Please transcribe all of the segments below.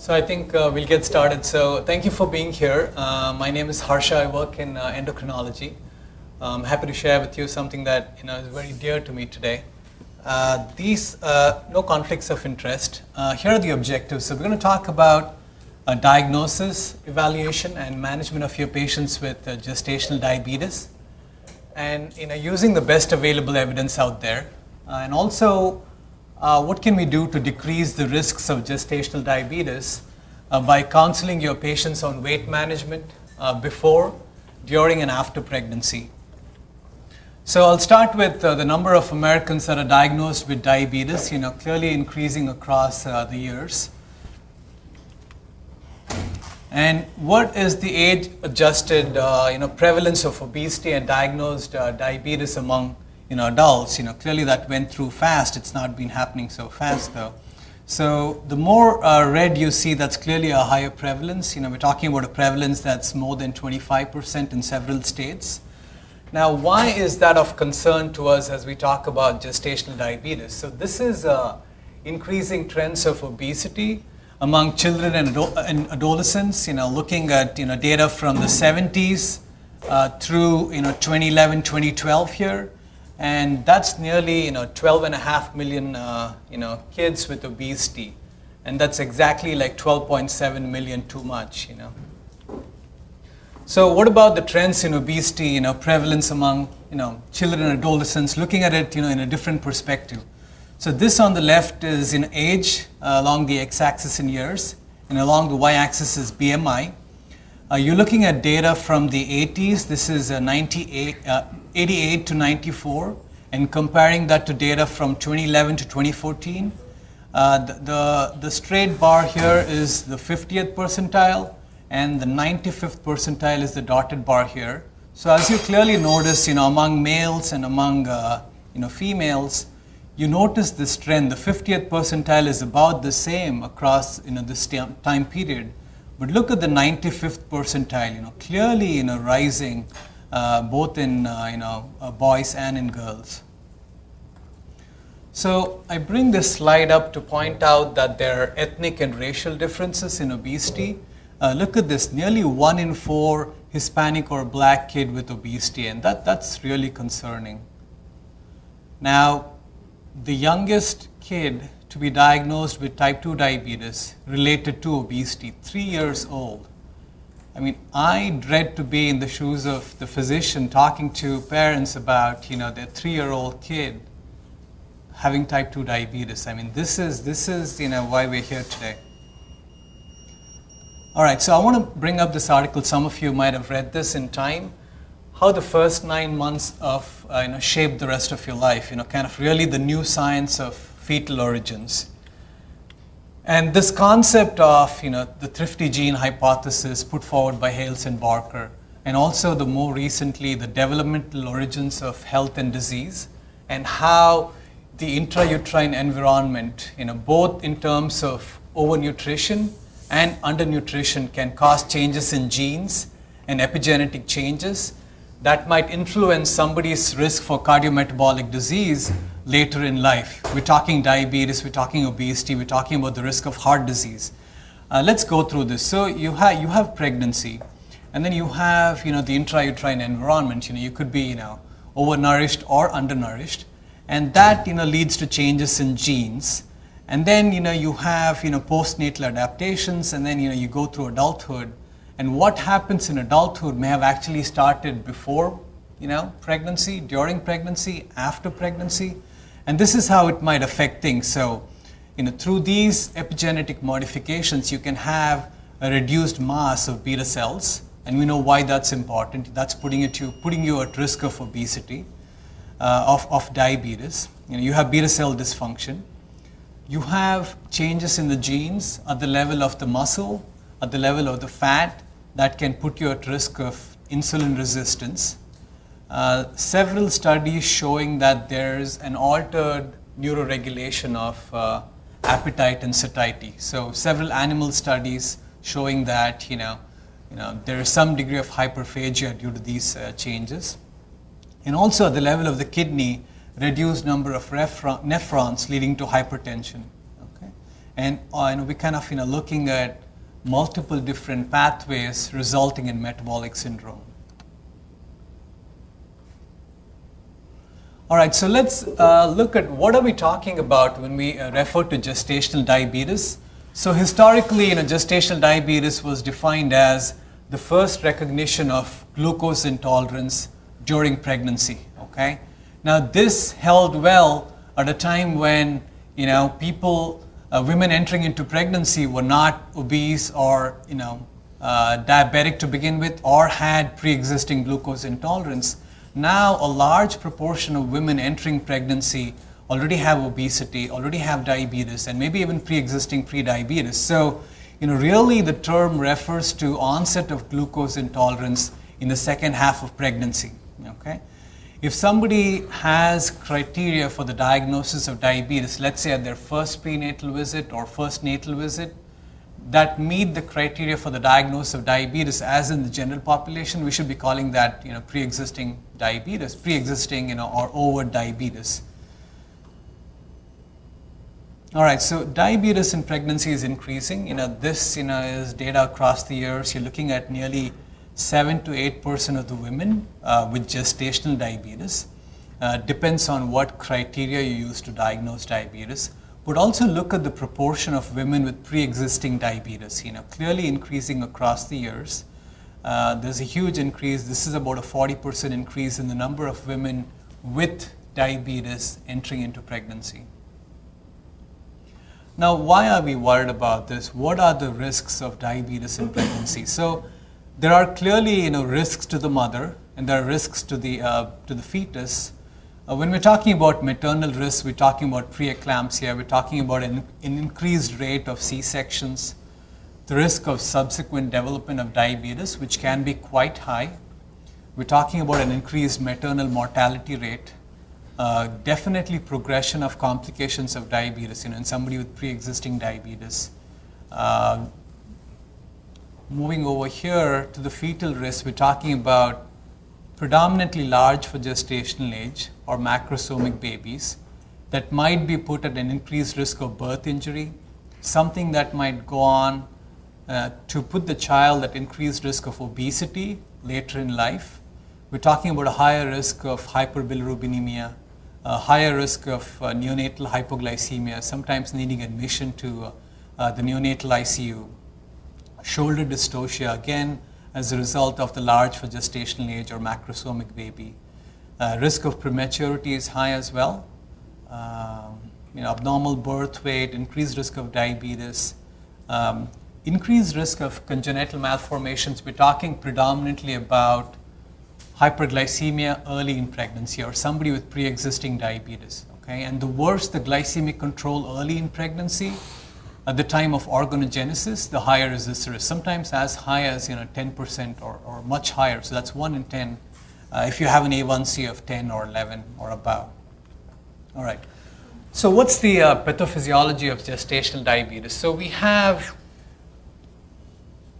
So I think we'll get started. So thank you for being here. My name is Harsha. I work in endocrinology. I'm happy to share with you something that is very dear to me today. These no conflicts of interest. Here are the objectives. So we're going to talk about diagnosis, evaluation, and management of your patients with gestational diabetes, and using the best available evidence out there, and also what can we do to decrease the risks of gestational diabetes by counseling your patients on weight management before, during, and after pregnancy. So I'll start with the number of Americans that are diagnosed with diabetes, clearly increasing across the years. And what is the age-adjusted, prevalence of obesity and diagnosed diabetes among adults? Clearly that went through fast. It's not been happening so fast though. So the more red you see, that's clearly a higher prevalence. We're talking about a prevalence that's more than 25% in several states. Now, why is that of concern to us as we talk about gestational diabetes? So this is increasing trends of obesity among children and adolescents. Looking at data from the 70s through 2011, 2012 here. And that's nearly 12.5 million kids with obesity, and that's exactly like 12.7 million too much. So what about the trends in obesity, prevalence among children and adolescents? Looking at it in a different perspective. So this on the left is in age along the x-axis in years, and along the y-axis is BMI. You're looking at data from the 80s. This is 88 to 94, and comparing that to data from 2011 to 2014. The straight bar here is the 50th percentile, and the 95th percentile is the dotted bar here. So as you clearly notice, among males and among females, you notice this trend. The 50th percentile is about the same across this time period. But look at the 95th percentile, clearly rising both in boys and in girls. So I bring this slide up to point out that there are ethnic and racial differences in obesity. Look at this, nearly 1 in 4 Hispanic or black kid with obesity, and that's really concerning. Now, the youngest kid to be diagnosed with type 2 diabetes related to obesity, 3 years old. I mean, I dread to be in the shoes of the physician talking to parents about, their 3-year-old kid having type 2 diabetes. I mean, this is why we're here today. All right, so I want to bring up this article. Some of you might have read this in Time. How the first 9 months of shaped the rest of your life. Kind of really the new science of fetal origins. And this concept of the thrifty gene hypothesis put forward by Hales and Barker, and also the more recently the developmental origins of health and disease, and how the intrauterine environment, both in terms of overnutrition and undernutrition, can cause changes in genes and epigenetic changes that might influence somebody's risk for cardiometabolic disease later in life. We're talking diabetes, we're talking obesity, we're talking about the risk of heart disease. Let's go through this. So you have pregnancy, and then you have the intrauterine environment. You could be overnourished or undernourished, and that leads to changes in genes. And then you have postnatal adaptations, and then you go through adulthood. And what happens in adulthood may have actually started before pregnancy, during pregnancy, after pregnancy. And this is how it might affect things. So, through these epigenetic modifications, you can have a reduced mass of beta cells, and we know why that's important. That's putting you at risk of obesity, of diabetes. You have beta cell dysfunction. You have changes in the genes at the level of the muscle, at the level of the fat, that can put you at risk of insulin resistance. Several studies showing that there's an altered neuroregulation of appetite and satiety. So several animal studies showing that there is some degree of hyperphagia due to these changes. And also at the level of the kidney, reduced number of nephrons leading to hypertension. Okay? And we kind of looking at multiple different pathways resulting in metabolic syndrome. All right, so let's look at what are we talking about when we refer to gestational diabetes. So historically, gestational diabetes was defined as the first recognition of glucose intolerance during pregnancy. Okay, now this held well at a time when people, women entering into pregnancy were not obese or diabetic to begin with, or had pre-existing glucose intolerance. Now a large proportion of women entering pregnancy already have obesity, already have diabetes, and maybe even pre-existing pre-diabetes. So, really the term refers to onset of glucose intolerance in the second half of pregnancy. Okay? If somebody has criteria for the diagnosis of diabetes, let's say at their first prenatal visit or first natal visit, that meet the criteria for the diagnosis of diabetes, as in the general population, we should be calling that pre-existing diabetes, pre-existing or overt diabetes. All right, so diabetes in pregnancy is increasing. This is data across the years. You're looking at nearly 7 to 8% of the women with gestational diabetes. Depends on what criteria you use to diagnose diabetes. But also look at the proportion of women with pre-existing diabetes, clearly increasing across the years. There's a huge increase. This is about a 40% increase in the number of women with diabetes entering into pregnancy. Now, why are we worried about this? What are the risks of diabetes in pregnancy? So, there are clearly risks to the mother, and there are risks to the fetus. When we're talking about maternal risk, we're talking about preeclampsia, we're talking about an increased rate of C-sections, the risk of subsequent development of diabetes, which can be quite high. We're talking about an increased maternal mortality rate, definitely progression of complications of diabetes, in somebody with pre-existing diabetes. Moving over here to the fetal risk, we're talking about predominantly large for gestational age or macrosomic babies that might be put at an increased risk of birth injury, something that might go on to put the child at increased risk of obesity later in life. We're talking about a higher risk of hyperbilirubinemia, a higher risk of neonatal hypoglycemia, sometimes needing admission to the neonatal ICU, shoulder dystocia, again, as a result of the large for gestational age or macrosomic baby. Risk of prematurity is high as well. Abnormal birth weight, increased risk of diabetes, increased risk of congenital malformations. We're talking predominantly about hyperglycemia early in pregnancy or somebody with pre-existing diabetes. Okay? And the worse the glycemic control early in pregnancy, at the time of organogenesis, the higher is this risk, sometimes as high as 10% or much higher. So that's 1 in 10 if you have an A1C of 10 or 11 or above. All right. So what's the pathophysiology of gestational diabetes? So we have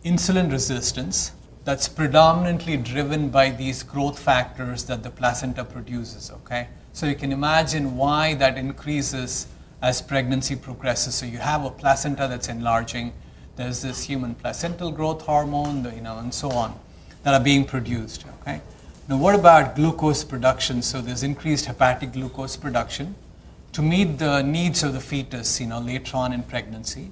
insulin resistance that's predominantly driven by these growth factors that the placenta produces. Okay. So you can imagine why that increases as pregnancy progresses. So you have a placenta that's enlarging, there's this human placental growth hormone, and so on, that are being produced. Okay. Now what about glucose production? So there's increased hepatic glucose production to meet the needs of the fetus, later on in pregnancy.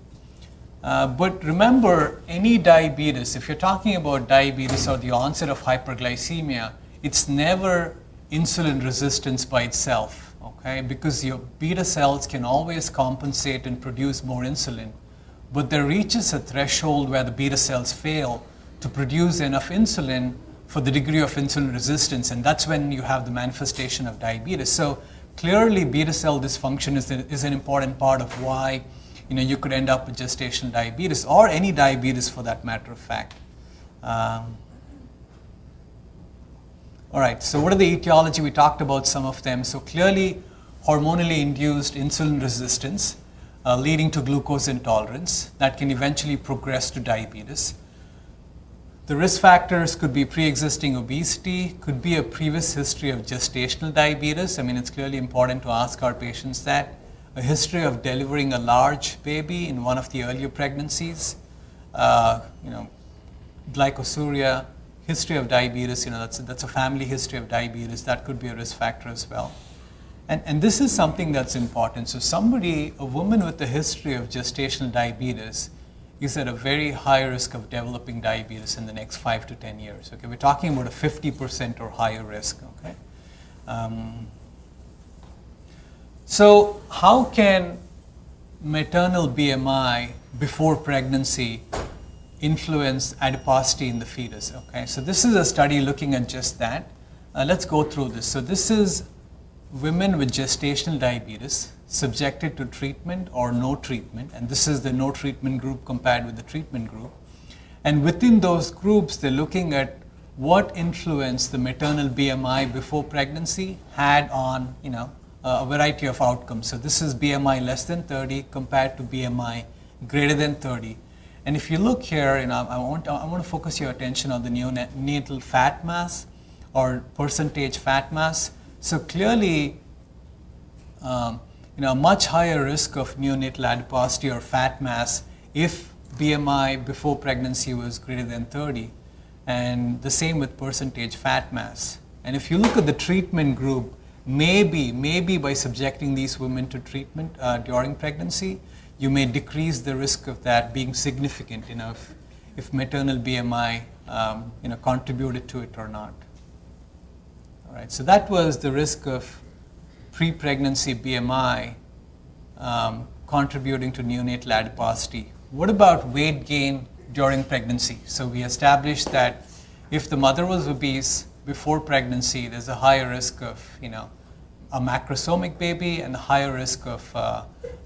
But remember, any diabetes, if you're talking about diabetes or the onset of hyperglycemia, it's never insulin resistance by itself. Okay, because your beta cells can always compensate and produce more insulin, but there reaches a threshold where the beta cells fail to produce enough insulin for the degree of insulin resistance, and that's when you have the manifestation of diabetes. So clearly beta cell dysfunction is an important part of why you could end up with gestational diabetes, or any diabetes for that matter of fact. All right, so what are the etiology? We talked about some of them. So clearly hormonally induced insulin resistance leading to glucose intolerance that can eventually progress to diabetes. The risk factors could be pre-existing obesity, could be a previous history of gestational diabetes. I mean, it's clearly important to ask our patients that. a history of delivering a large baby in one of the earlier pregnancies, glycosuria, history of diabetes, that's a family history of diabetes, that could be a risk factor as well. And this is something that's important. So a woman with a history of gestational diabetes is at a very high risk of developing diabetes in the next 5 to 10 years. Okay, we're talking about a 50% or higher risk. Okay, so how can maternal BMI before pregnancy influence adiposity in the fetus? Okay, so this is a study looking at just that. Let's go through this. So this is women with gestational diabetes subjected to treatment or no treatment, and this is the no treatment group compared with the treatment group. And within those groups, they're looking at what influence the maternal BMI before pregnancy had on, a variety of outcomes. So this is BMI less than 30 compared to BMI greater than 30. And if you look here, I want to focus your attention on the neonatal fat mass or percentage fat mass. So clearly, a much higher risk of neonatal adiposity or fat mass if BMI before pregnancy was greater than 30, and the same with percentage fat mass. And if you look at the treatment group, maybe by subjecting these women to treatment during pregnancy, you may decrease the risk of that being significant, if maternal BMI contributed to it or not. All right, so that was the risk of pre-pregnancy BMI contributing to neonatal adiposity. What about weight gain during pregnancy? So we established that if the mother was obese before pregnancy, there's a higher risk of a macrosomic baby and a higher risk of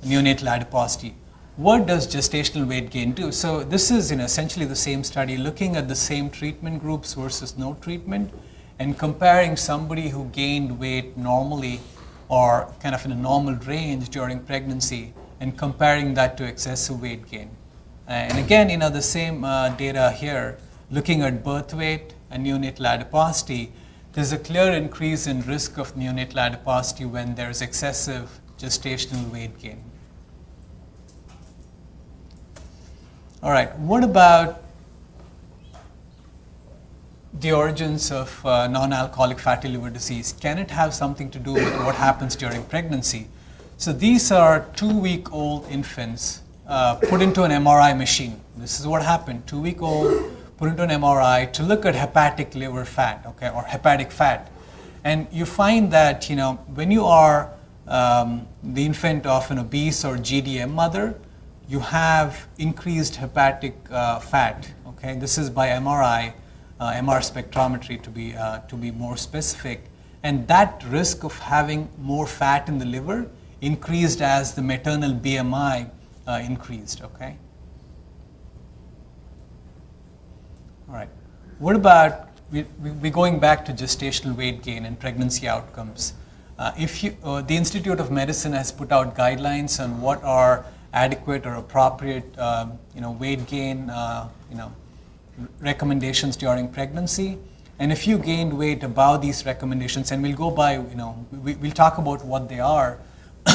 neonatal adiposity. What does gestational weight gain do? So this is essentially the same study looking at the same treatment groups versus no treatment and comparing somebody who gained weight normally or kind of in a normal range during pregnancy and comparing that to excessive weight gain. And again, the same data here, looking at birth weight and neonatal adiposity, there's a clear increase in risk of neonatal adiposity when there's excessive gestational weight gain. All right, what about the origins of non-alcoholic fatty liver disease? Can it have something to do with what happens during pregnancy? So these are 2-week-old infants put into an MRI machine. This is what happened, 2-week-old, put into an MRI to look at hepatic liver fat, okay, or hepatic fat. And you find that, when you are the infant of an obese or GDM mother, you have increased hepatic fat, okay? This is by MRI. MR spectrometry to be more specific, and that risk of having more fat in the liver increased as the maternal BMI increased. Okay. All right. What about we're going back to gestational weight gain and pregnancy outcomes? The Institute of Medicine has put out guidelines on what are adequate or appropriate, weight gain, recommendations during pregnancy, and if you gained weight above these recommendations, and we'll go by, we'll talk about what they are,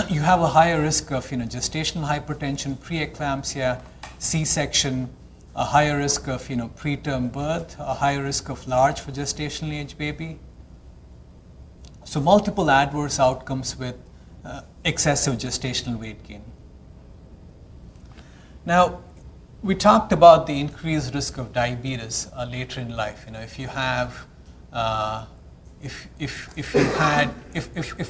you have a higher risk of, gestational hypertension, preeclampsia, C-section, a higher risk of, preterm birth, a higher risk of large for gestational age baby. So multiple adverse outcomes with excessive gestational weight gain. Now, we talked about the increased risk of diabetes later in life. If you have, if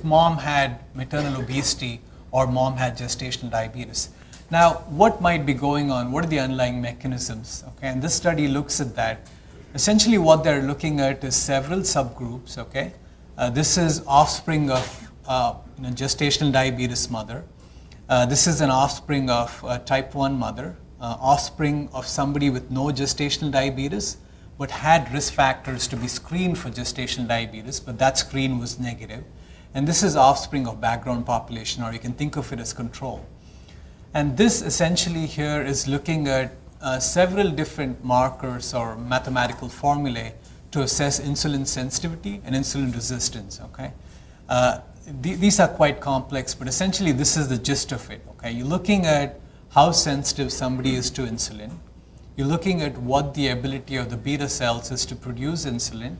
mom had maternal obesity or mom had gestational diabetes. Now, what might be going on? What are the underlying mechanisms? Okay, and this study looks at that. Essentially, what they're looking at is several subgroups. Okay, this is offspring of gestational diabetes mother. This is an offspring of type 1 mother. Offspring of somebody with no gestational diabetes but had risk factors to be screened for gestational diabetes, but that screen was negative. And this is offspring of background population, or you can think of it as control. And this essentially here is looking at several different markers or mathematical formulae to assess insulin sensitivity and insulin resistance. Okay, these are quite complex, but essentially this is the gist of it. Okay, you're looking at how sensitive somebody is to insulin. You're looking at what the ability of the beta cells is to produce insulin,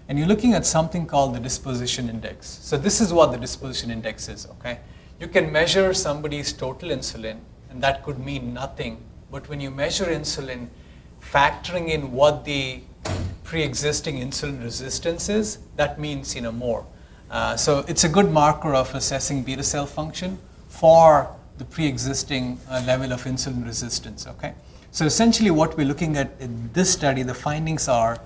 and you're looking at something called the disposition index. So this is what the disposition index is. Okay, you can measure somebody's total insulin, and that could mean nothing. But when you measure insulin, factoring in what the pre-existing insulin resistance is, that means more. So it's a good marker of assessing beta cell function for the pre-existing level of insulin resistance. Okay, so essentially what we're looking at in this study, the findings are: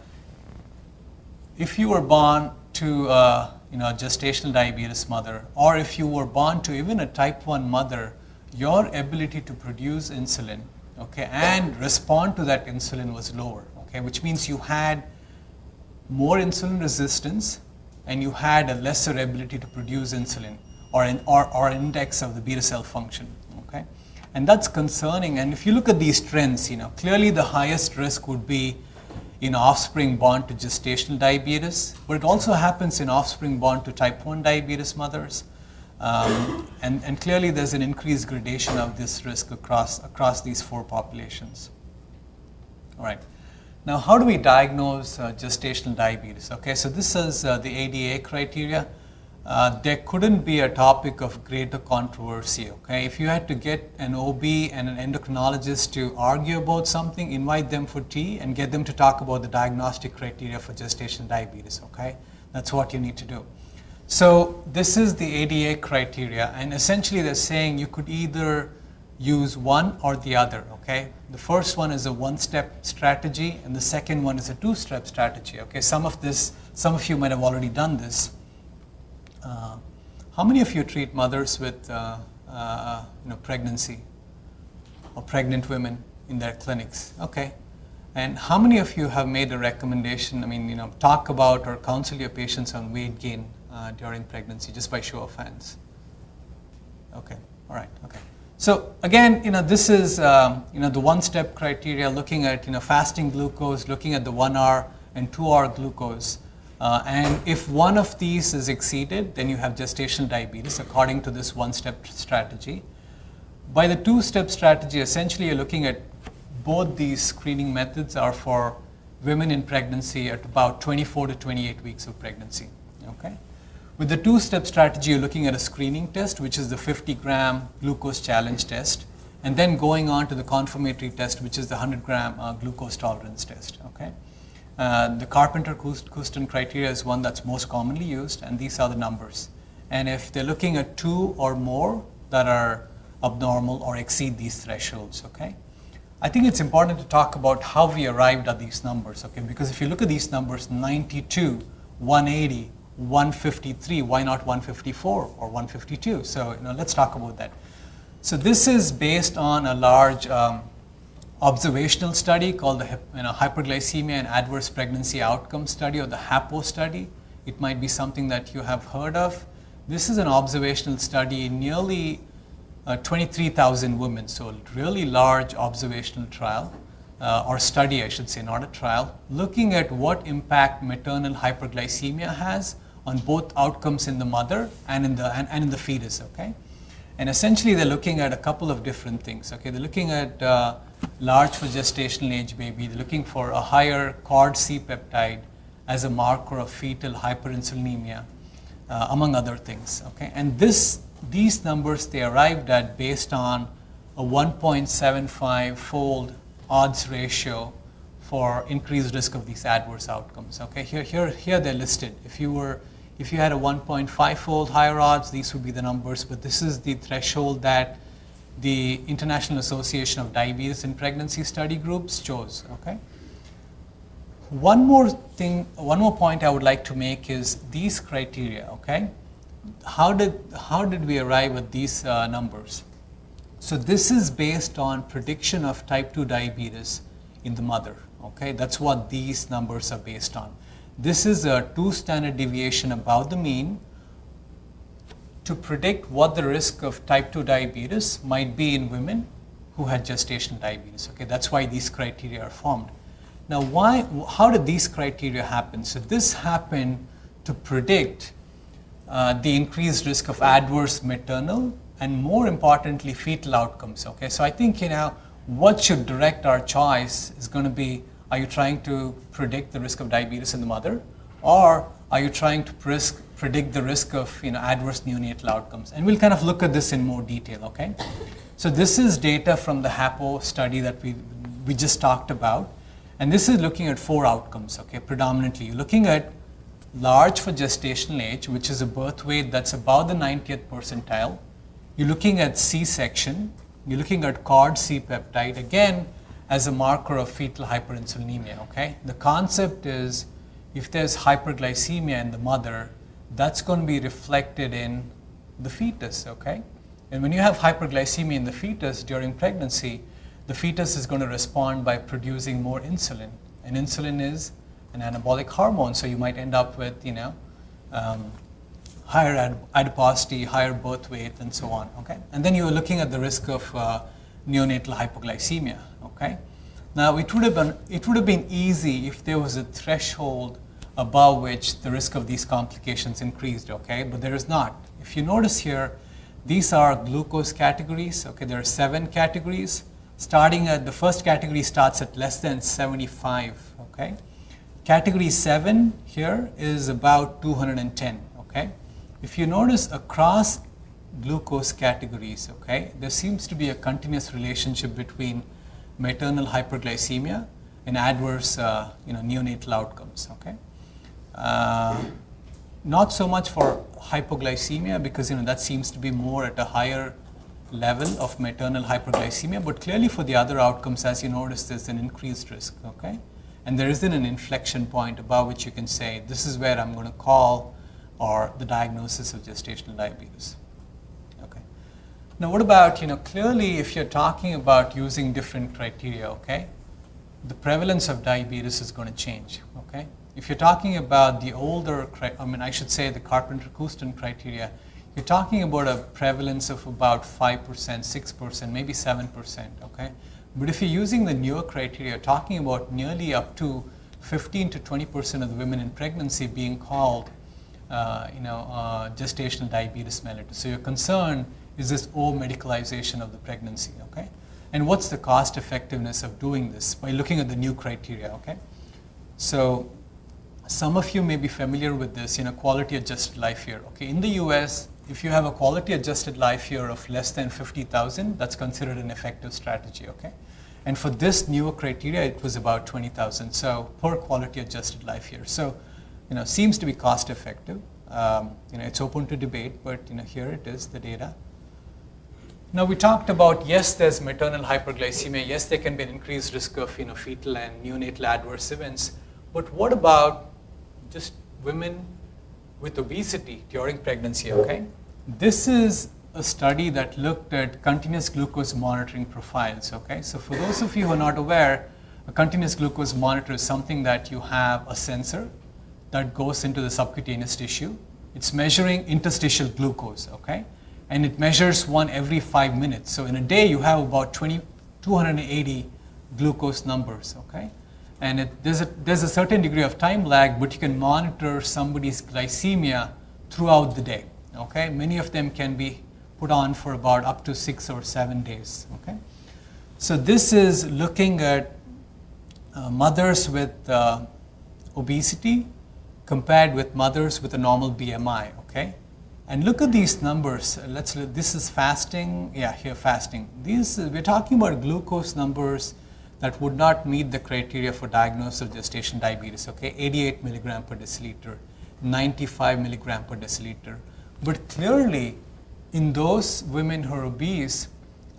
if you were born to a gestational diabetes mother, or if you were born to even a type 1 mother, your ability to produce insulin, okay, and respond to that insulin was lower. Okay, which means you had more insulin resistance and you had a lesser ability to produce insulin, or an index of the beta cell function. Okay, and that's concerning. And if you look at these trends, clearly the highest risk would be in offspring born to gestational diabetes, but it also happens in offspring born to type 1 diabetes mothers. And clearly there's an increased gradation of this risk across these 4 populations. All right. Now, how do we diagnose gestational diabetes? Okay, so this is the ADA criteria. There couldn't be a topic of greater controversy. Okay, if you had to get an OB and an endocrinologist to argue about something, invite them for tea and get them to talk about the diagnostic criteria for gestational diabetes. Okay, that's what you need to do. So this is the ADA criteria, and essentially they're saying you could either use one or the other. Okay, the first one is a one-step strategy, and the second one is a two-step strategy. Okay, some of you might have already done this. How many of you treat mothers with pregnancy or pregnant women in their clinics? Okay, and how many of you have made a recommendation? Talk about or counsel your patients on weight gain during pregnancy, just by show of hands. Okay, all right, okay. So again, this is the one-step criteria, looking at fasting glucose, looking at the 1-hour and 2-hour glucose, and if one of these is exceeded, then you have gestational diabetes according to this one-step strategy. By the two-step strategy, essentially you're looking at both these screening methods are for women in pregnancy at about 24 to 28 weeks of pregnancy. Okay. With the two-step strategy, you're looking at a screening test, which is the 50-gram glucose challenge test, and then going on to the confirmatory test, which is the 100-gram glucose tolerance test. Okay, the Carpenter-Houston criteria is one that's most commonly used, and these are the numbers. And if they're looking at 2 or more that are abnormal or exceed these thresholds, okay, I think it's important to talk about how we arrived at these numbers. Okay, because if you look at these numbers, 92, 180. 153, why not 154 or 152? So let's talk about that. So this is based on a large observational study called the Hyperglycemia and Adverse Pregnancy Outcome Study, or the HAPO study. It might be something that you have heard of. This is an observational study in nearly 23,000 women, so a really large observational trial. Or study, I should say, not a trial, looking at what impact maternal hyperglycemia has on both outcomes in the mother and in the fetus. Okay, and essentially they're looking at a couple of different things. Okay, they're looking at large for gestational age baby. They're looking for a higher cord C peptide as a marker of fetal hyperinsulinemia, among other things. Okay, and these numbers they arrived at based on a 1.75-fold odds ratio for increased risk of these adverse outcomes. Okay, here they're listed. If you had a 1.5-fold higher odds, these would be the numbers, but this is the threshold that the International Association of Diabetes in Pregnancy Study Groups chose. Okay. One more point I would like to make is these criteria. Okay, how did we arrive at these numbers? So this is based on prediction of type 2 diabetes in the mother. Okay, that's what these numbers are based on. This is a 2 standard deviation above the mean to predict what the risk of type 2 diabetes might be in women who had gestational diabetes. Okay, that's why these criteria are formed. Now, how did these criteria happen? So this happened to predict the increased risk of adverse maternal and, more importantly, fetal outcomes. Okay, so I think, what should direct our choice is going to be, are you trying to predict the risk of diabetes in the mother, or are you trying to predict the risk of adverse neonatal outcomes? And we'll kind of look at this in more detail. Okay, so this is data from the HAPO study that we just talked about, and this is looking at 4 outcomes. Okay, predominantly you're looking at large for gestational age, which is a birth weight that's about the 90th percentile. You're looking at C-section. You're looking at cord C-peptide, again, as a marker of fetal hyperinsulinemia. Okay, the concept is, if there's hyperglycemia in the mother, that's going to be reflected in the fetus. Okay, and when you have hyperglycemia in the fetus during pregnancy, the fetus is going to respond by producing more insulin, and insulin is an anabolic hormone, so you might end up with higher adiposity, higher birth weight, and so on. Okay, and then you're looking at the risk of neonatal hypoglycemia. Okay, now it would have been easy if there was a threshold above which the risk of these complications increased. Okay, but there is not. If you notice here, these are glucose categories. Okay, there are 7 categories. Starting at the first category starts at less than 75. Okay. Category 7 here is about 210, okay? If you notice across glucose categories, okay, there seems to be a continuous relationship between maternal hyperglycemia and adverse neonatal outcomes, okay? Not so much for hypoglycemia, because that seems to be more at a higher level of maternal hyperglycemia, but clearly for the other outcomes, as you notice, there's an increased risk, okay? And there isn't an inflection point above which you can say, this is where I'm going to call or the diagnosis of gestational diabetes. Okay. Now what about, clearly if you're talking about using different criteria, okay, the prevalence of diabetes is going to change, okay? If you're talking about the older, I should say the Carpenter-Couston criteria, you're talking about a prevalence of about 5%, 6%, maybe 7%, okay? But if you're using the newer criteria, you're talking about nearly up to 15 to 20% of the women in pregnancy being called, gestational diabetes mellitus. So your concern is this over-medicalization of the pregnancy, okay? And what's the cost effectiveness of doing this by looking at the new criteria, okay? So some of you may be familiar with this, quality adjusted life year, okay? In the US, if you have a quality adjusted life year of less than 50,000, that's considered an effective strategy, okay? And for this newer criteria, it was about 20,000, so per quality adjusted life year. So, seems to be cost effective. It's open to debate, but here it is, the data. Now we talked about, yes, there's maternal hyperglycemia. Yes, there can be an increased risk of fetal and neonatal adverse events. But what about just women with obesity during pregnancy? Okay, this is a study that looked at continuous glucose monitoring profiles. Okay, so for those of you who are not aware, a continuous glucose monitor is something that you have a sensor that goes into the subcutaneous tissue. It's measuring interstitial glucose. Okay. And it measures one every 5 minutes. So in a day, you have about 280 glucose numbers, okay? And there's a certain degree of time lag, but you can monitor somebody's glycemia throughout the day, okay? Many of them can be put on for about up to 6 or 7 days, okay? So this is looking at mothers with obesity compared with mothers with a normal BMI, okay? And look at these numbers. This is fasting. Yeah, here fasting. We're talking about glucose numbers that would not meet the criteria for diagnosis of gestational diabetes. Okay, 88 milligram per deciliter, 95 milligram per deciliter. But clearly, in those women who are obese,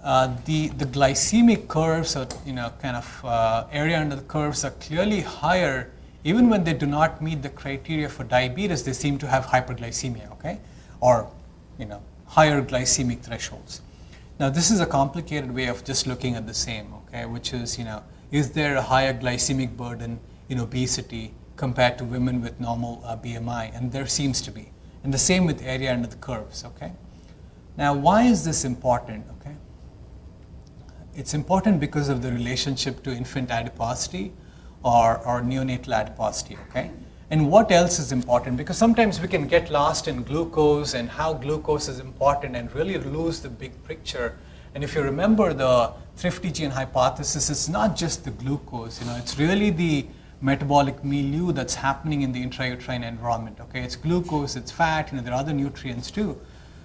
the glycemic curves, or area under the curves, are clearly higher. Even when they do not meet the criteria for diabetes, they seem to have hyperglycemia. Okay. Or higher glycemic thresholds. Now this is a complicated way of just looking at the same, okay, which is there a higher glycemic burden in obesity compared to women with normal BMI? And there seems to be. And the same with area under the curves, okay? Now why is this important, okay? It's important because of the relationship to infant adiposity or neonatal adiposity, okay? And what else is important? Because sometimes we can get lost in glucose and how glucose is important and really lose the big picture. And if you remember the thrifty gene hypothesis, it's not just the glucose, it's really the metabolic milieu that's happening in the intrauterine environment. Okay, it's glucose, it's fat, there are other nutrients too.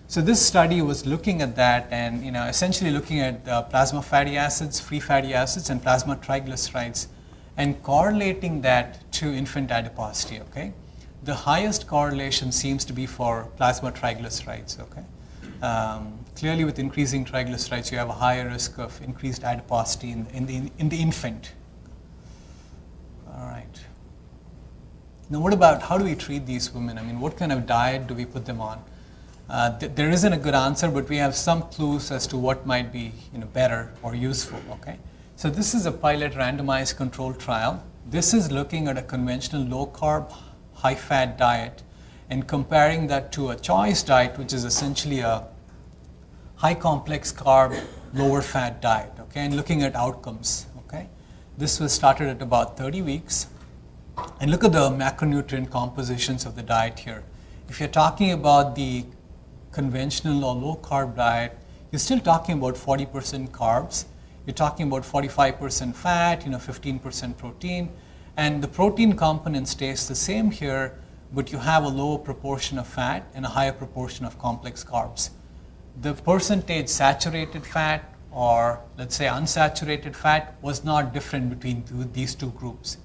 So this study was looking at that and essentially looking at plasma fatty acids, free fatty acids, and plasma triglycerides, and correlating that to infant adiposity. Okay, the highest correlation seems to be for plasma triglycerides. Okay, clearly with increasing triglycerides, you have a higher risk of increased adiposity in the infant. All right. Now, what about how do we treat these women? I mean, what kind of diet do we put them on? There isn't a good answer, but we have some clues as to what might be better or useful. Okay, so this is a pilot randomized controlled trial. This is looking at a conventional low carb, high fat diet and comparing that to a choice diet, which is essentially a high complex carb, lower fat diet. Okay, and looking at outcomes. Okay, this was started at about 30 weeks, and look at the macronutrient compositions of the diet here. If you're talking about the conventional or low carb diet, you're still talking about 40% carbs. You're talking about 45% fat, 15% protein, and the protein component stays the same here, but you have a lower proportion of fat and a higher proportion of complex carbs. The percentage saturated fat or let's say unsaturated fat was not different between these two groups.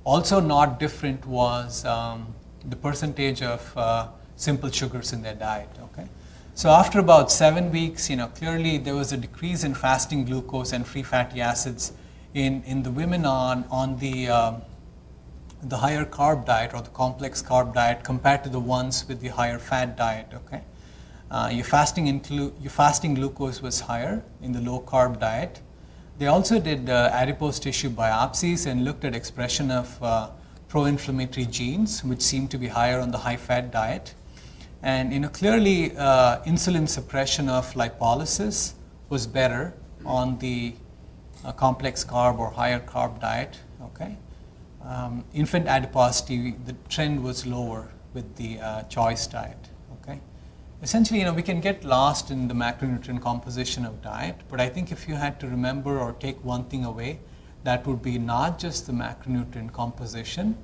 Also not different was the percentage of simple sugars in their diet. Okay, so after about 7 weeks, clearly there was a decrease in fasting glucose and free fatty acids in the women on the higher carb diet or the complex carb diet compared to the ones with the higher fat diet. Okay, your fasting glucose was higher in the low carb diet. They also did adipose tissue biopsies and looked at expression of pro-inflammatory genes, which seemed to be higher on the high-fat diet. And clearly, insulin suppression of lipolysis was better on the complex carb or higher carb diet. Okay, infant adiposity, the trend was lower with the choice diet. Okay, essentially, we can get lost in the macronutrient composition of diet, but I think if you had to remember or take one thing away, that would be not just the macronutrient composition,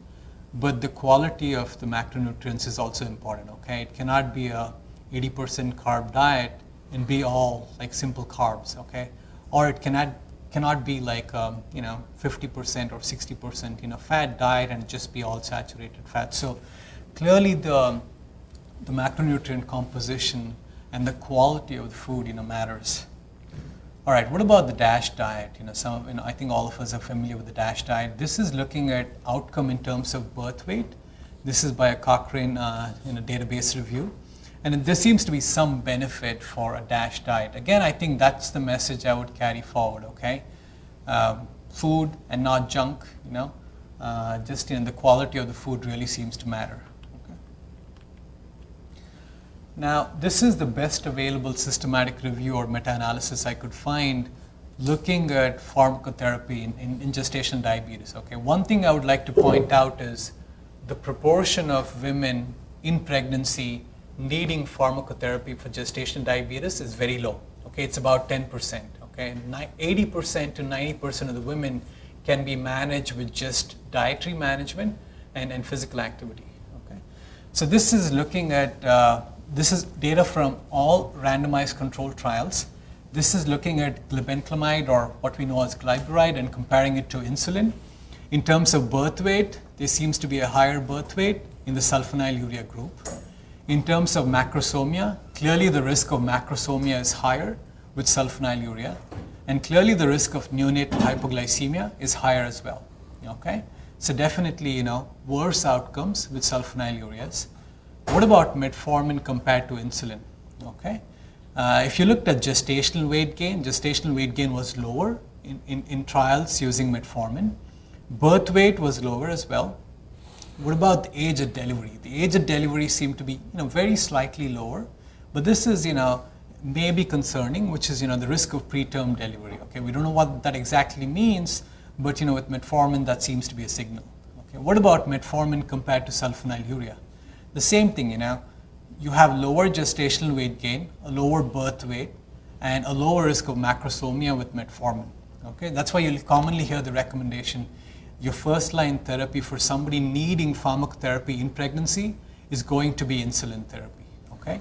but the quality of the macronutrients is also important. Okay, it cannot be a 80% carb diet and be all like simple carbs. Okay, or it cannot be like 50% or 60% fat diet and just be all saturated fat. So clearly the macronutrient composition and the quality of the food matters. All right, what about the DASH diet? I think all of us are familiar with the DASH diet. This is looking at outcome in terms of birth weight. This is by a Cochrane database review. And there seems to be some benefit for a DASH diet. Again, I think that's the message I would carry forward, okay? Food and not junk, just the quality of the food really seems to matter. Now, this is the best available systematic review or meta-analysis I could find looking at pharmacotherapy in gestational diabetes. Okay, one thing I would like to point out is the proportion of women in pregnancy needing pharmacotherapy for gestational diabetes is very low. Okay, it's about 10%. Okay, 80% to 90% of the women can be managed with just dietary management and physical activity. Okay, so this is looking at this is data from all randomized controlled trials. This is looking at glibenclamide, or what we know as glyburide, and comparing it to insulin. In terms of birth weight, there seems to be a higher birth weight in the sulfonylurea group. In terms of macrosomia, clearly the risk of macrosomia is higher with sulfonylurea, and clearly the risk of neonatal hypoglycemia is higher as well. Okay, so definitely worse outcomes with sulfonylureas. What about metformin compared to insulin? Okay, if you looked at gestational weight gain was lower in trials using metformin. Birth weight was lower as well. What about the age of delivery? The age of delivery seemed to be very slightly lower, but this is may be concerning, which is the risk of preterm delivery. Okay, we don't know what that exactly means, but with metformin that seems to be a signal. Okay, what about metformin compared to sulfonylurea? The same thing, you have lower gestational weight gain, a lower birth weight, and a lower risk of macrosomia with metformin. Okay, that's why you'll commonly hear the recommendation, your first line therapy for somebody needing pharmacotherapy in pregnancy is going to be insulin therapy. Okay,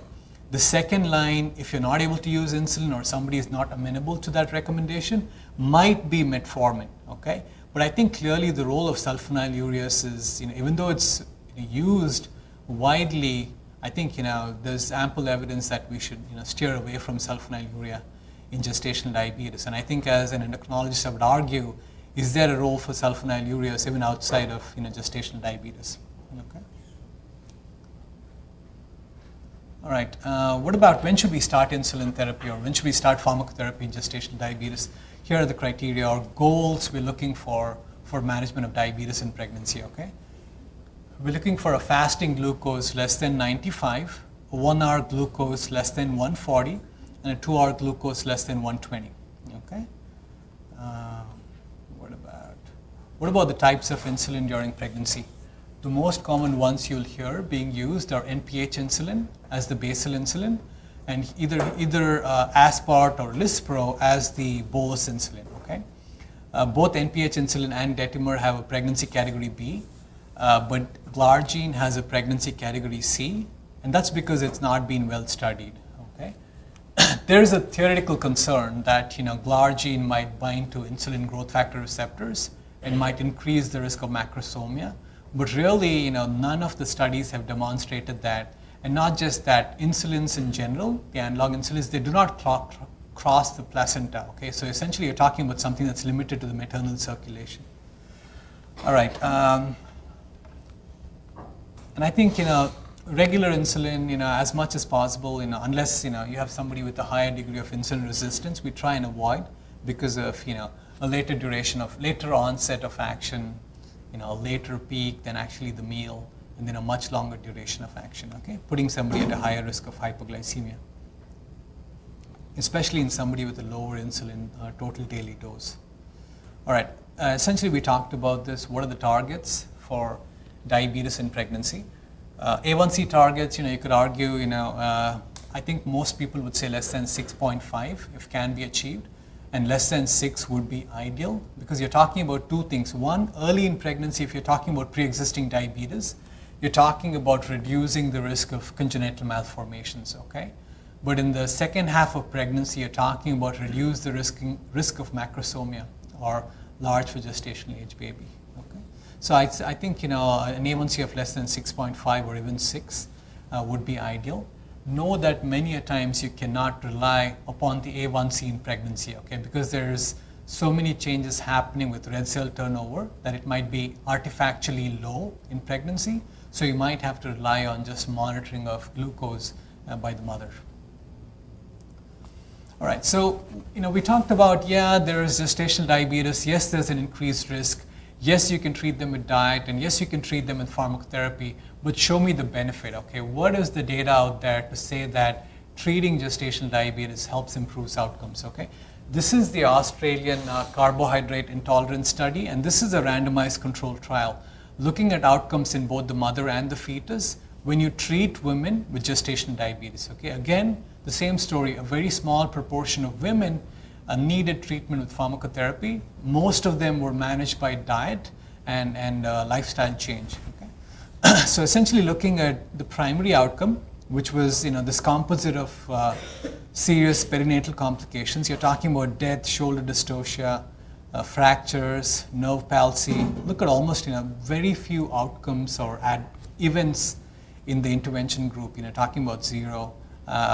the second line, if you're not able to use insulin or somebody is not amenable to that recommendation, might be metformin. Okay, but I think clearly the role of sulfonylureas is, even though it's used widely, I think there's ample evidence that we should steer away from sulfonylurea in gestational diabetes. And I think as an endocrinologist, I would argue, is there a role for sulfonylureas even outside of gestational diabetes? Okay. All right. What about when should we start insulin therapy or when should we start pharmacotherapy in gestational diabetes? Here are the criteria or goals we're looking for management of diabetes in pregnancy. Okay. We're looking for a fasting glucose less than 95, a 1 hour glucose less than 140, and a 2 hour glucose less than 120. Okay. What about the types of insulin during pregnancy? The most common ones you'll hear being used are NPH insulin as the basal insulin, and either Aspart or Lispro as the bolus insulin. Okay. Both NPH insulin and Detimir have a pregnancy category B. But glargine has a pregnancy category C, and that's because it's not been well studied. Okay, there is a theoretical concern that glargine might bind to insulin growth factor receptors and might increase the risk of macrosomia. But really, none of the studies have demonstrated that, and not just that. Insulins in general, the analog insulins, they do not cross the placenta. Okay, so essentially, you're talking about something that's limited to the maternal circulation. All right. And I think regular insulin, as much as possible, unless you have somebody with a higher degree of insulin resistance, we try and avoid because of a later onset of action, a later peak than actually the meal, and then a much longer duration of action. Okay, putting somebody at a higher risk of hypoglycemia, especially in somebody with a lower insulin total daily dose. All right, essentially we talked about this. What are the targets for diabetes in pregnancy? A1C targets, you could argue, I think most people would say less than 6.5 if can be achieved, and less than 6 would be ideal because you're talking about two things. One, early in pregnancy, if you're talking about pre-existing diabetes, you're talking about reducing the risk of congenital malformations, okay? But in the second half of pregnancy, you're talking about reduce the risk of macrosomia or large for gestational age baby. So I think an A1C of less than 6.5 or even 6 would be ideal. Know that many a times you cannot rely upon the A1C in pregnancy, okay? Because there's so many changes happening with red cell turnover that it might be artifactually low in pregnancy. So you might have to rely on just monitoring of glucose by the mother. All right, so we talked about, there is gestational diabetes. Yes, there's an increased risk. Yes, you can treat them with diet, and yes, you can treat them with pharmacotherapy, but show me the benefit, okay? What is the data out there to say that treating gestational diabetes helps improve outcomes, okay? This is the Australian carbohydrate intolerance study, and this is a randomized controlled trial looking at outcomes in both the mother and the fetus when you treat women with gestational diabetes, okay? Again, the same story, a very small proportion of women needed treatment with pharmacotherapy. Most of them were managed by diet and lifestyle change. Okay? So essentially looking at the primary outcome, which was this composite of serious perinatal complications. You're talking about death, shoulder dystocia, fractures, nerve palsy. Look at almost very few outcomes or events in the intervention group. Talking about 0.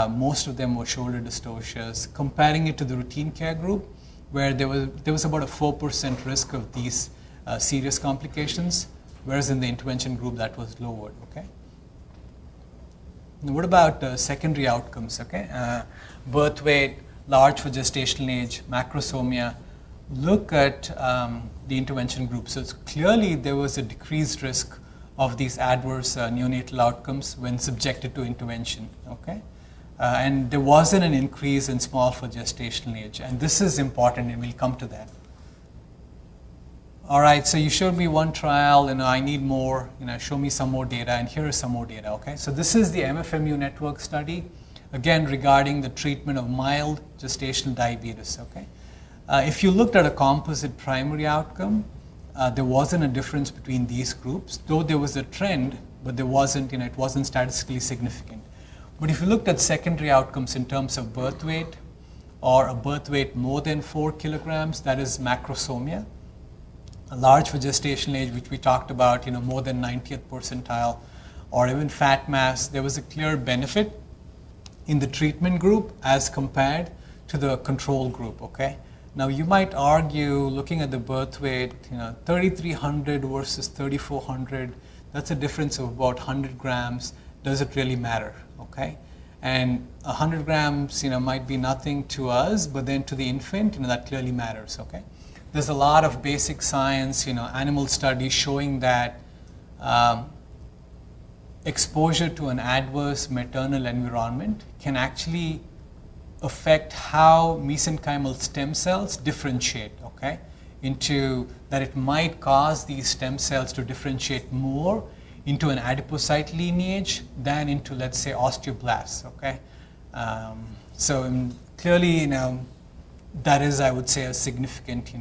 Most of them were shoulder dystocias. Comparing it to the routine care group, where there was about a 4% risk of these serious complications, whereas in the intervention group that was lowered. Okay. Now what about secondary outcomes? Okay, birth weight, large for gestational age, macrosomia. Look at the intervention group. So clearly there was a decreased risk of these adverse neonatal outcomes when subjected to intervention. Okay. And there wasn't an increase in small for gestational age. And this is important, and we'll come to that. All right, so you showed me one trial, I need more, show me some more data, and here is some more data, okay? So this is the MFMU network study, again, regarding the treatment of mild gestational diabetes, okay? If you looked at a composite primary outcome, there wasn't a difference between these groups, though there was a trend, but there wasn't, it wasn't statistically significant. But if you looked at secondary outcomes in terms of birth weight, or a birth weight more than 4 kilograms, that is macrosomia, a large for gestational age, which we talked about, more than 90th percentile, or even fat mass, there was a clear benefit in the treatment group as compared to the control group, okay? Now you might argue, looking at the birth weight, 3,300 versus 3,400, that's a difference of about 100 grams. Does it really matter, okay? And 100 grams, might be nothing to us, but then to the infant, that clearly matters, okay? There's a lot of basic science, animal studies showing that exposure to an adverse maternal environment can actually affect how mesenchymal stem cells differentiate, okay? Into that it might cause these stem cells to differentiate more into an adipocyte lineage than into, let's say, osteoblasts, okay? Clearly, that is, I would say, a significant,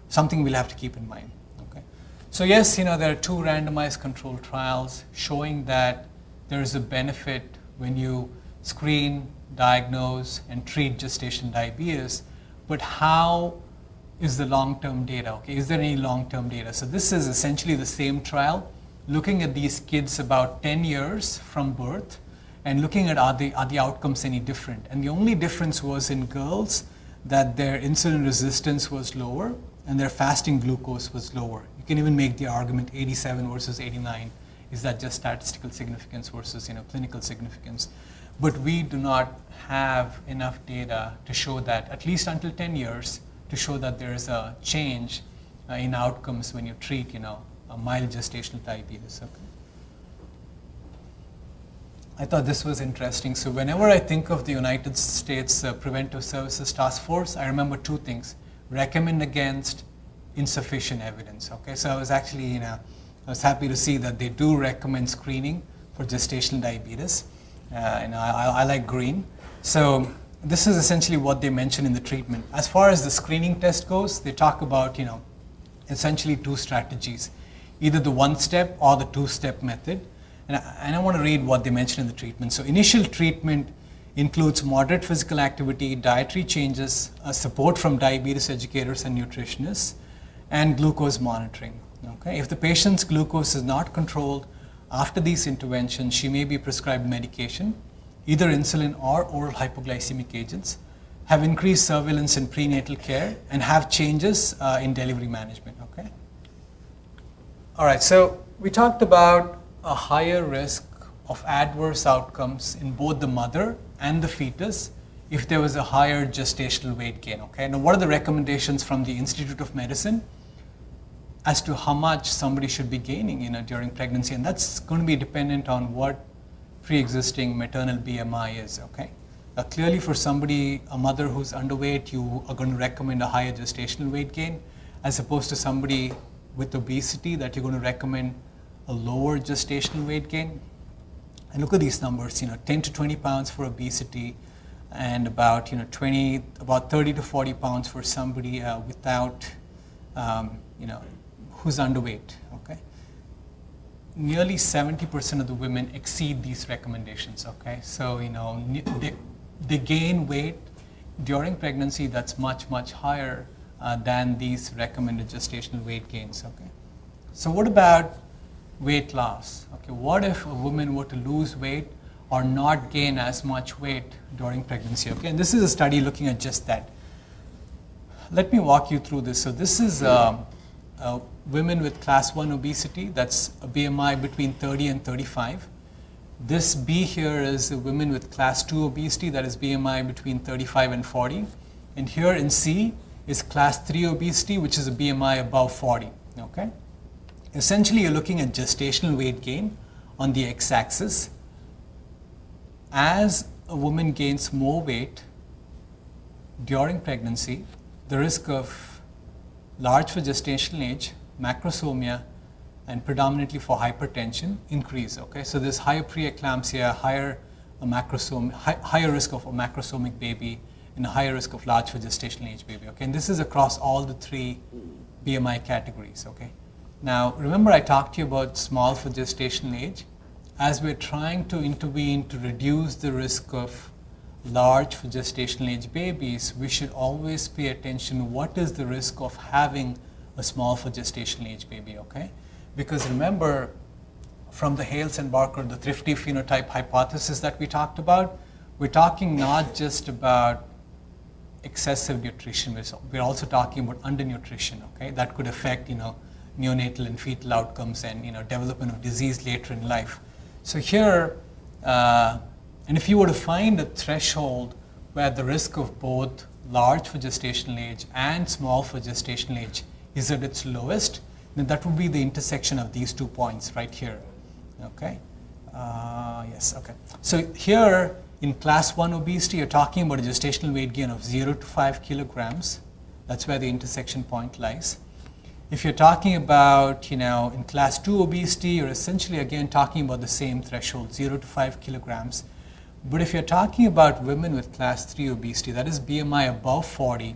something we'll have to keep in mind, okay? So yes, there are 2 randomized controlled trials showing that there is a benefit when you screen, diagnose, and treat gestational diabetes, but how is the long-term data, okay? Is there any long-term data? So this is essentially the same trial, looking at these kids about 10 years from birth, and looking at are the outcomes any different? And the only difference was in girls that their insulin resistance was lower and their fasting glucose was lower. You can even make the argument 87 versus 89. Is that just statistical significance versus clinical significance? But we do not have enough data to show that, at least until 10 years, to show that there is a change in outcomes when you treat a mild gestational diabetes. Okay. I thought this was interesting. So whenever I think of the United States Preventive Services Task Force, I remember 2 things: recommend against, insufficient evidence. Okay, so I was actually, I was happy to see that they do recommend screening for gestational diabetes. I like green. So this is essentially what they mention in the treatment. As far as the screening test goes, they talk about, essentially 2 strategies, either the 1-step or the 2-step method. And I want to read what they mention in the treatment. So initial treatment includes moderate physical activity, dietary changes, support from diabetes educators and nutritionists, and glucose monitoring. Okay? If the patient's glucose is not controlled after these interventions, she may be prescribed medication, either insulin or oral hypoglycemic agents, have increased surveillance in prenatal care, and have changes in delivery management. Okay? All right, so we talked about a higher risk of adverse outcomes in both the mother and the fetus if there was a higher gestational weight gain. Okay? Now, what are the recommendations from the Institute of Medicine as to how much somebody should be gaining during pregnancy? And that's going to be dependent on what pre-existing maternal BMI is. Okay? Clearly, for somebody, a mother who's underweight, you are going to recommend a higher gestational weight gain, as opposed to somebody with obesity that you're going to recommend a lower gestational weight gain. And look at these numbers, 10 to 20 pounds for obesity, and about 30 to 40 pounds for somebody without, who's underweight. Okay, nearly 70% of the women exceed these recommendations. Okay, so they gain weight during pregnancy that's much higher than these recommended gestational weight gains. Okay, so what about weight loss? Okay, what if a woman were to lose weight or not gain as much weight during pregnancy? Okay, and this is a study looking at just that. Let me walk you through this. So this is women with class 1 obesity, that's a BMI between 30 and 35. This B here is the women with class 2 obesity, that is BMI between 35 and 40. And here in C is class 3 obesity, which is a BMI above 40. Okay? Essentially, you're looking at gestational weight gain on the x-axis. As a woman gains more weight during pregnancy, the risk of large for gestational age, macrosomia, and predominantly for hypertension increase. Okay, so there's higher preeclampsia, higher higher risk of a macrosomic baby, and a higher risk of large for gestational age baby. Okay, and this is across all the 3 BMI categories. Okay, now remember I talked to you about small for gestational age. As we're trying to intervene to reduce the risk of large for gestational age babies, we should always pay attention to what is the risk of having a small for gestational age baby. Okay, because remember, from the Hales and Barker, the thrifty phenotype hypothesis that we talked about, we're talking not just about excessive nutrition, we're also talking about undernutrition. Okay, that could affect neonatal and fetal outcomes and development of disease later in life. So here, and if you were to find a threshold where the risk of both large for gestational age and small for gestational age is at its lowest, then that would be the intersection of these 2 points right here. Okay. Yes. Okay. So here in class 1 obesity, you're talking about a gestational weight gain of 0 to 5 kilograms. That's where the intersection point lies. If you're talking about, in class 2 obesity, you're essentially again talking about the same threshold, 0 to 5 kilograms. But if you're talking about women with class 3 obesity, that is BMI above 40,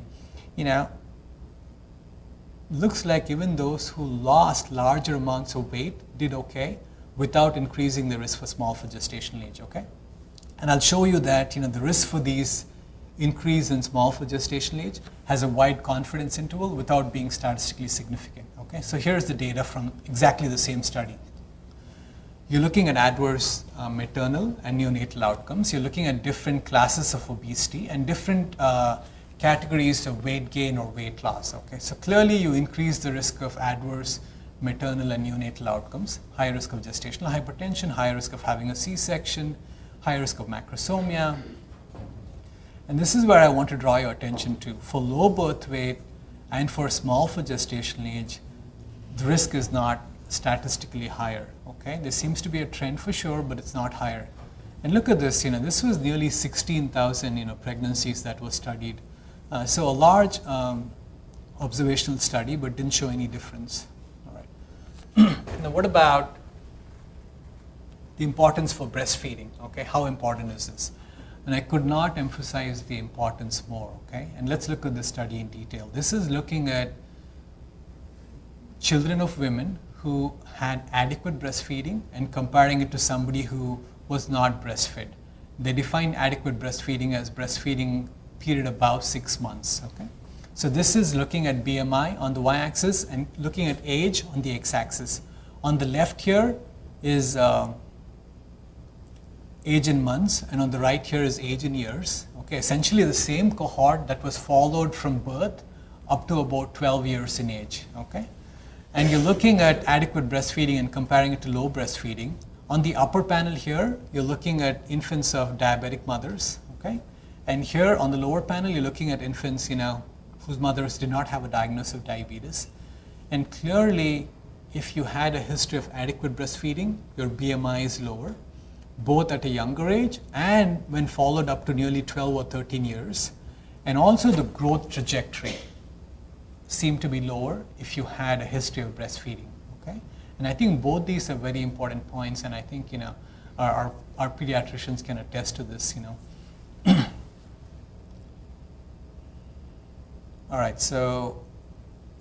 looks like even those who lost larger amounts of weight did okay without increasing the risk for small for gestational age. Okay, and I'll show you that the risk for these increase in small for gestational age has a wide confidence interval without being statistically significant. Okay, so here's the data from exactly the same study. You're looking at adverse maternal and neonatal outcomes. You're looking at different classes of obesity and different categories of weight gain or weight loss. Okay, so clearly you increase the risk of adverse maternal and neonatal outcomes, high risk of gestational hypertension, high risk of having a C-section, high risk of macrosomia. And this is where I want to draw your attention to. For low birth weight and for small for gestational age, the risk is not statistically higher. Okay, there seems to be a trend for sure, but it's not higher. And look at this. This was nearly 16,000 pregnancies that were studied. So a large observational study, but didn't show any difference. All right. Now, what about the importance for breastfeeding? Okay, how important is this? And I could not emphasize the importance more. Okay, and let's look at this study in detail. This is looking at children of women who had adequate breastfeeding and comparing it to somebody who was not breastfed. They define adequate breastfeeding as breastfeeding period above 6 months. Okay, so this is looking at BMI on the y-axis and looking at age on the x-axis. On the left here is age in months, and on the right here is age in years. Okay, essentially the same cohort that was followed from birth up to about 12 years in age. Okay, and you're looking at adequate breastfeeding and comparing it to low breastfeeding. On the upper panel here, you're looking at infants of diabetic mothers. Okay, and here on the lower panel, you're looking at infants, whose mothers did not have a diagnosis of diabetes. And clearly, if you had a history of adequate breastfeeding, your BMI is lower, both at a younger age and when followed up to nearly 12 or 13 years. And also the growth trajectory seemed to be lower if you had a history of breastfeeding. Okay, and I think both these are very important points, and I think our pediatricians can attest to this. All right, so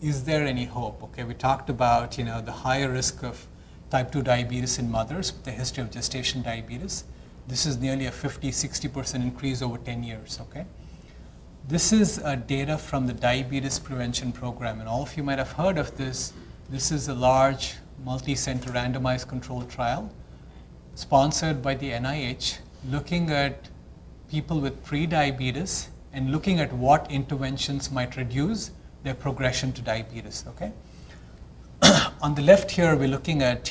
is there any hope? Okay, we talked about the higher risk of type 2 diabetes in mothers with a history of gestational diabetes. This is nearly a 50-60% increase over 10 years. Okay, this is data from the Diabetes Prevention Program, and all of you might have heard of this. This is a large multi-center randomized controlled trial sponsored by the NIH, looking at people with pre-diabetes and looking at what interventions might reduce their progression to diabetes. Okay. On the left here, we're looking at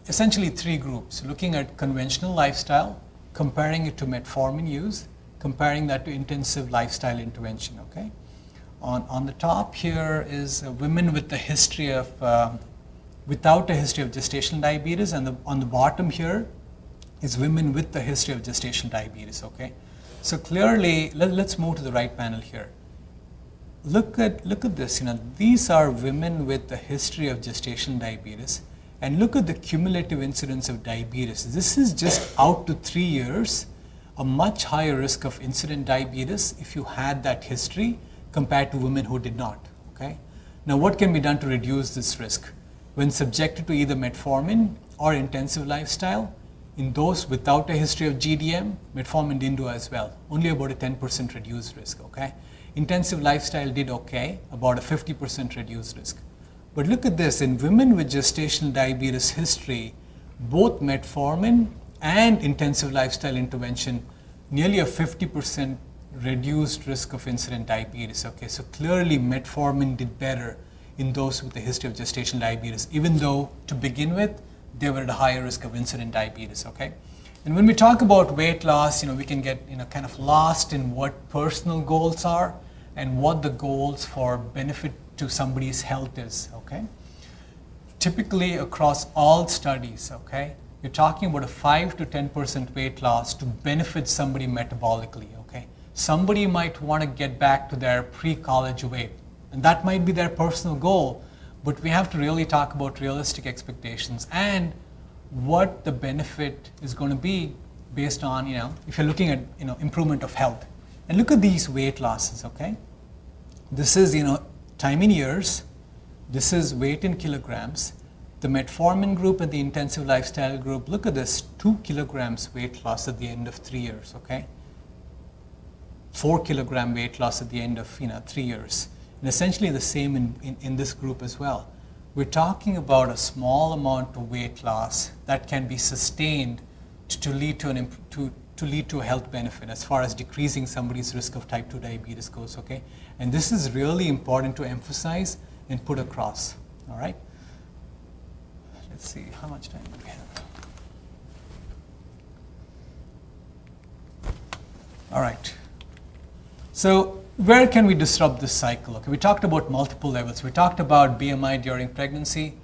essentially 3 groups, looking at conventional lifestyle, comparing it to metformin use, comparing that to intensive lifestyle intervention. Okay. On the top here is women with a history of without a history of gestational diabetes, and on the bottom here is women with a history of gestational diabetes. Okay. So clearly, let's move to the right panel here. look at this. These are women with a history of gestational diabetes, and look at the cumulative incidence of diabetes. This is just out to 3 years, a much higher risk of incident diabetes if you had that history compared to women who did not. Okay. Now, what can be done to reduce this risk? When subjected to either metformin or intensive lifestyle, in those without a history of GDM, metformin didn't do as well, only about a 10% reduced risk. Okay. Intensive lifestyle did okay, about a 50% reduced risk. But look at this, in women with gestational diabetes history, both metformin and intensive lifestyle intervention, nearly a 50% reduced risk of incident diabetes. Okay, so clearly metformin did better in those with a history of gestational diabetes, even though to begin with, they were at a higher risk of incident diabetes. Okay, and when we talk about weight loss, we can get kind of lost in what personal goals are and what the goals for benefit to somebody's health is. Okay, typically across all studies, okay, you're talking about a 5 to 10% weight loss to benefit somebody metabolically. Okay, somebody might want to get back to their pre-college weight, and that might be their personal goal. But we have to really talk about realistic expectations and what the benefit is going to be based on, if you're looking at, improvement of health. And look at these weight losses, okay? This is, time in years. This is weight in kilograms. The metformin group and the intensive lifestyle group, look at this, 2 kilograms weight loss at the end of 3 years, okay? 4 kilogram weight loss at the end of, 3 years. And essentially the same in this group as well. We're talking about a small amount of weight loss that can be sustained to lead to a health benefit as far as decreasing somebody's risk of type 2 diabetes goes, okay? And this is really important to emphasize and put across, all right? Let's see, how much time do we have? All right. So where can we disrupt this cycle? Okay, we talked about multiple levels. We talked about BMI during pregnancy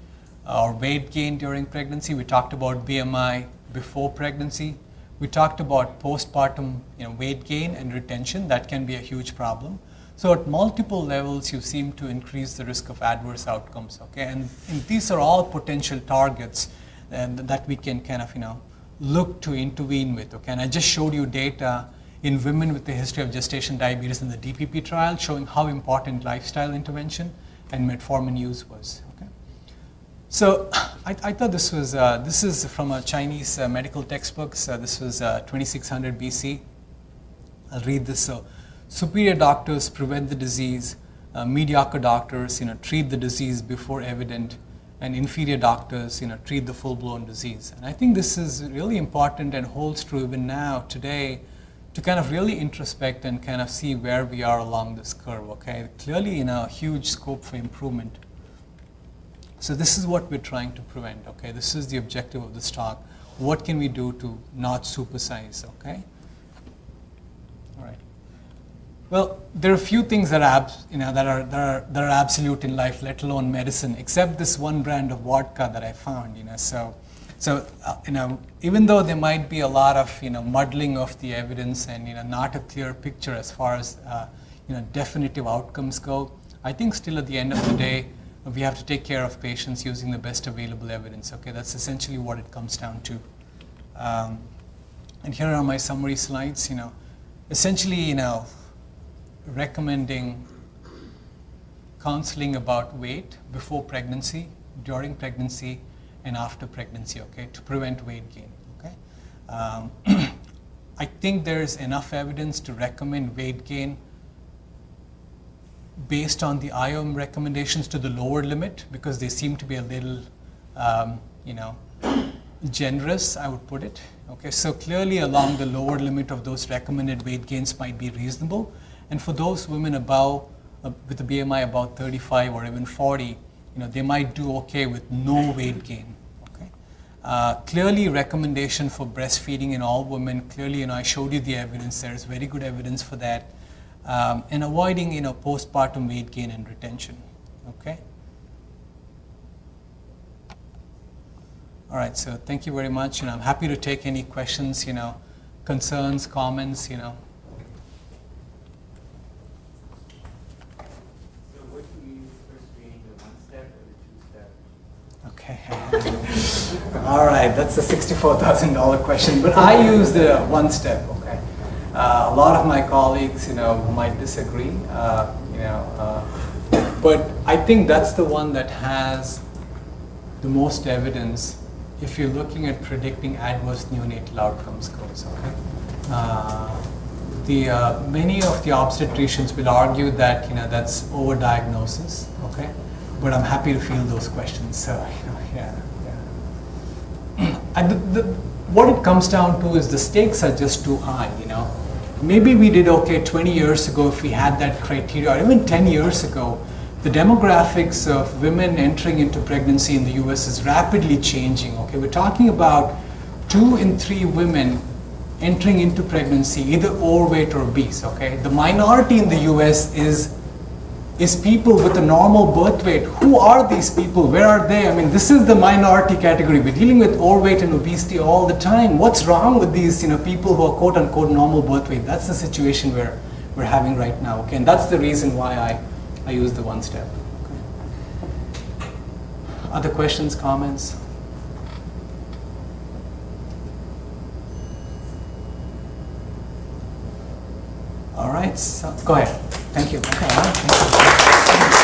or weight gain during pregnancy. We talked about BMI before pregnancy. We talked about postpartum weight gain and retention. That can be a huge problem. So at multiple levels, you seem to increase the risk of adverse outcomes. Okay, and these are all potential targets that we can kind of look to intervene with. Okay, and I just showed you data in women with a history of gestation diabetes in the DPP trial, showing how important lifestyle intervention and metformin use was. Okay, so I thought this is from a Chinese medical textbook. So this was 2600 BC. I'll read this. So, superior doctors prevent the disease. Mediocre doctors, treat the disease before evident, and inferior doctors, treat the full-blown disease. And I think this is really important and holds true even now today, to kind of really introspect and kind of see where we are along this curve, okay? Clearly, a huge scope for improvement. So this is what we're trying to prevent, okay? This is the objective of this talk. What can we do to not supersize, okay? All right. Well, there are a few things that are absolute in life, let alone medicine, except this one brand of vodka that I found, So, even though there might be a lot of, muddling of the evidence and, not a clear picture as far as, definitive outcomes go, I think still at the end of the day, we have to take care of patients using the best available evidence. Okay, that's essentially what it comes down to. And here are my summary slides. Essentially, recommending counseling about weight before pregnancy, during pregnancy, and after pregnancy, okay, to prevent weight gain, okay? I think there's enough evidence to recommend weight gain based on the IOM recommendations to the lower limit, because they seem to be a little, generous, I would put it, okay? So clearly along the lower limit of those recommended weight gains might be reasonable. And for those women with a BMI about 35 or even 40, they might do okay with no weight gain. Okay, clearly recommendation for breastfeeding in all women. Clearly, I showed you the evidence. There is very good evidence for that, and avoiding postpartum weight gain and retention. Okay. All right. So thank you very much. I'm happy to take any questions. Concerns, comments. Okay. All right, that's a $64,000 question, but I use the one step. Okay. A lot of my colleagues, might disagree. But I think that's the one that has the most evidence if you're looking at predicting adverse neonatal outcomes scores. Okay. Many of the obstetricians will argue that that's overdiagnosis. Okay. But I'm happy to field those questions. So yeah. What it comes down to is the stakes are just too high. Maybe we did okay 20 years ago if we had that criteria, or even 10 years ago. The demographics of women entering into pregnancy in the US is rapidly changing. Okay, we're talking about 2 in 3 women entering into pregnancy either overweight or obese. Okay, the minority in the US is people with a normal birth weight. Who are these people? Where are they? I mean, this is the minority category. We're dealing with overweight and obesity all the time. What's wrong with these people who are quote unquote normal birth weight? That's the situation we're having right now. Okay, and that's the reason why I use the one step. Okay. Other questions, comments? All right, so go ahead. Thank you. Okay, all right, thank you.